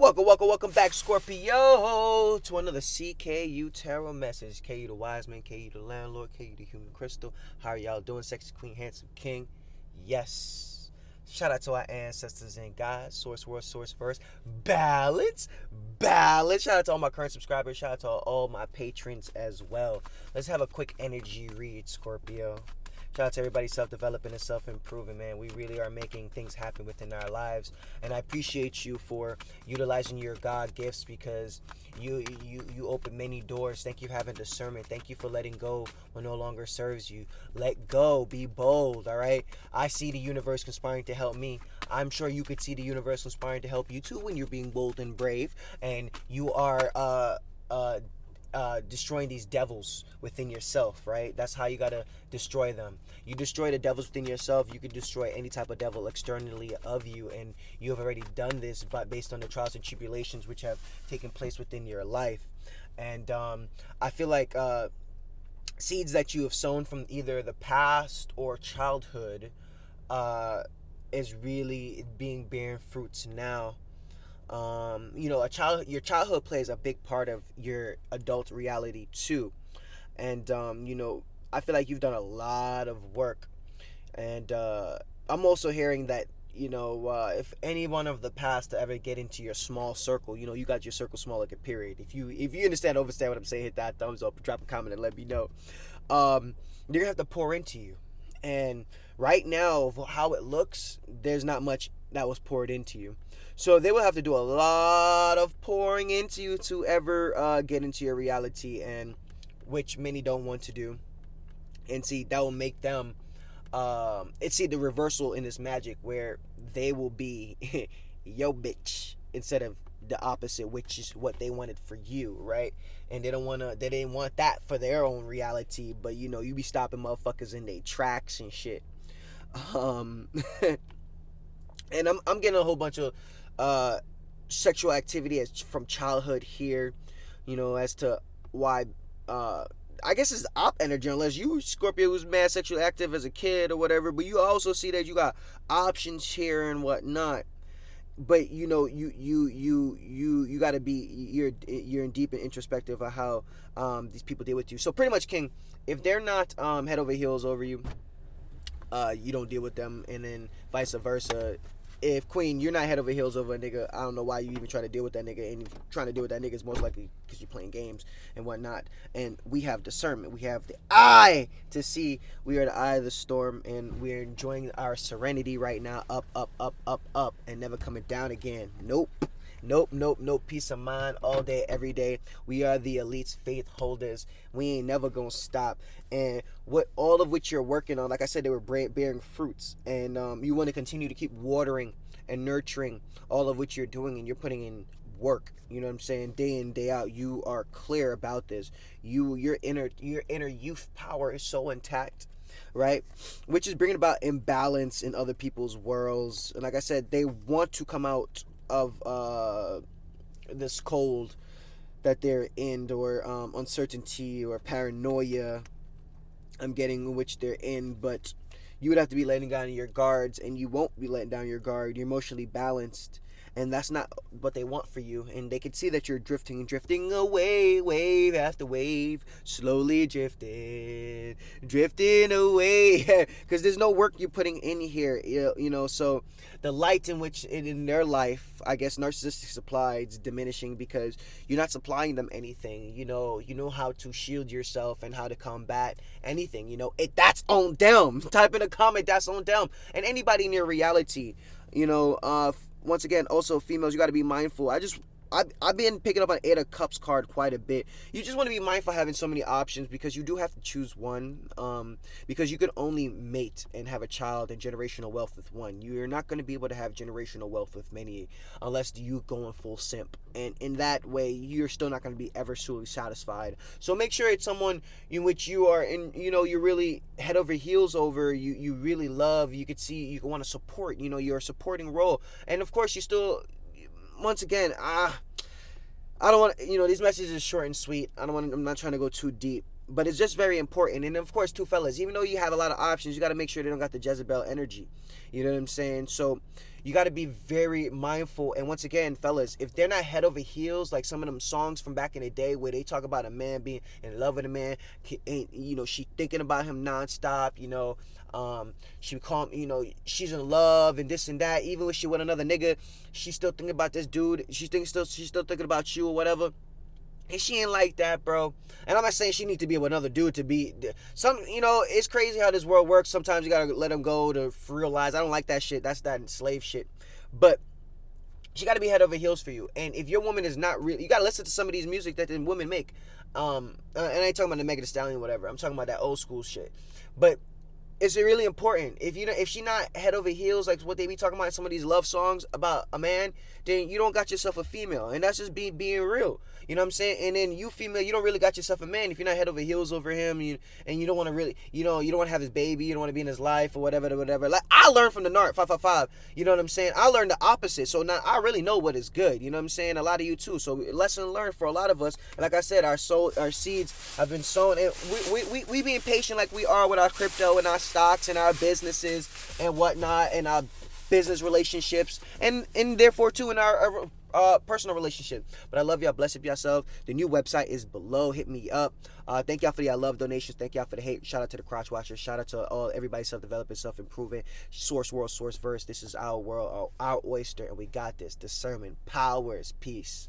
Welcome back, Scorpio, to another CKU Tarot message. KU the wise man, KU the landlord, KU the human crystal. How are y'all doing, sexy queen, handsome king? Yes. Shout out to our ancestors and God, source world, source first. Balance. Shout out to all my current subscribers. Shout out to all my patrons as well. Let's have a quick energy read, Scorpio. Shout out to everybody self-developing and self-improving, man. We really are making things happen within our lives. And I appreciate you for utilizing your God gifts because you open many doors. Thank you for having discernment. Thank you for letting go what no longer serves you. Let go. Be bold, all right? I see the universe conspiring to help me. I'm sure you could see the universe conspiring to help you too when you're being bold and brave. And you are destroying these devils within yourself, right? That's how you gotta destroy them. You destroy the devils within yourself, you can destroy any type of devil externally of you, and you have already done this, but based on the trials and tribulations which have taken place within your life. And I feel like seeds that you have sown from either the past or childhood is really bearing fruits now. Your childhood plays a big part of your adult reality too. And I feel like you've done a lot of work. And I'm also hearing that if anyone of the past to ever get into your small circle, you got your circle small like a period. If you understand what I'm saying, hit that thumbs up, drop a comment, and let me know. They're gonna have to pour into you. And right now, how it looks, there's not much that was poured into you. So they will have to do a lot of pouring into you to ever get into your reality, and which many don't want to do. And see, that will make them the reversal in this magic where they will be yo bitch instead of the opposite, which is what they wanted for you, right? And they didn't want that for their own reality, but you be stopping motherfuckers in their tracks and shit. And I'm getting a whole bunch of sexual activity from childhood here, as to why I guess it's op energy, unless you Scorpio was mad sexually active as a kid or whatever, but you also see that you got options here and whatnot. But you gotta be you're in deep and introspective of how these people deal with you. So pretty much, King, if they're not head over heels over you, you don't deal with them, and then vice versa. If Queen, you're not head over heels over a nigga, I don't know why you even try to deal with that nigga. And if you're trying to deal with that nigga, it's most likely because you're playing games and whatnot. And we have discernment. We have the eye to see. We are the eye of the storm, and we're enjoying our serenity right now. Up, and never coming down again. Nope. Peace of mind all day, every day. We are the elites, faith holders. We ain't never gonna stop. And all of which you're working on, like I said, they were bearing fruits. And you want to continue to keep watering and nurturing all of which you're doing, and you're putting in work. You know what I'm saying? Day in, day out. You are clear about this. Your inner youth power is so intact, right? Which is bringing about imbalance in other people's worlds. And like I said, they want to come out of this cold that they're in, or uncertainty or paranoia I'm getting, which they're in. But you would have to be letting down your guards, and you won't be letting down your guard. You're emotionally balanced, and that's not what they want for you. And they can see that you're drifting away, wave after wave, slowly drifting away, because there's no work you're putting in here, so the light in their life, I guess, narcissistic supply is diminishing because you're not supplying them anything. You know how to shield yourself and how to combat anything. That's on them. Type in a comment, that's on them. And anybody in your reality, once again, also females, you got to be mindful. I've been picking up an 8 of Cups card quite a bit. You just want to be mindful having so many options, because you do have to choose one, because you can only mate and have a child and generational wealth with one. You're not going to be able to have generational wealth with many unless you go in full simp. And in that way, you're still not going to be ever truly satisfied. So make sure it's someone in which you are, you're really head over heels over, you really love, you could see, you want to support, your supporting role. And of course, you still, once again, I don't want, these messages are short and sweet. I'm not trying to go too deep. But it's just very important. And of course, too, fellas, even though you have a lot of options, you got to make sure they don't got the Jezebel energy. You know what I'm saying? So you got to be very mindful. And once again, fellas, if they're not head over heels, like some of them songs from back in the day where they talk about a man being in love with a man, you know, she thinking about him nonstop, you know, she call, you know, she's in love and this and that. Even when she with another nigga, she's still thinking about this dude. She's still thinking about you or whatever. And she ain't like that, bro. And I'm not saying she need to be with another dude to be some. You know, it's crazy how this world works. Sometimes you gotta let them go to realize. I don't like that shit. That's that slave shit. But she gotta be head over heels for you. And if your woman is not real, you gotta listen to some of these music that the women make. And I ain't talking about the Megan Thee Stallion or whatever. I'm talking about that old school shit. But it's really important. If she not head over heels like what they be talking about in some of these love songs about a man, then you don't got yourself a female, and that's just being real. You know what I'm saying? And then you female, you don't really got yourself a man if you're not head over heels over him, and you don't want to really, you don't want to have his baby, you don't want to be in his life or whatever. Like I learned from the nark 555. You know what I'm saying? I learned the opposite, so now I really know what is good. You know what I'm saying? A lot of you too. So lesson learned for a lot of us. And like I said, our seeds have been sown, and we being patient like we are with our crypto and our stocks and our businesses and whatnot and our business relationships and therefore too in our personal relationship. But I love y'all. Bless up yourself. The new website is below. Hit me up. Thank y'all for y'all love donations. Thank y'all for the hate. Shout out to the crotch watchers. Shout out to everybody self-developing, self-improving. Source world, source verse. This is our world, our oyster, and we got this. Discernment powers. Peace.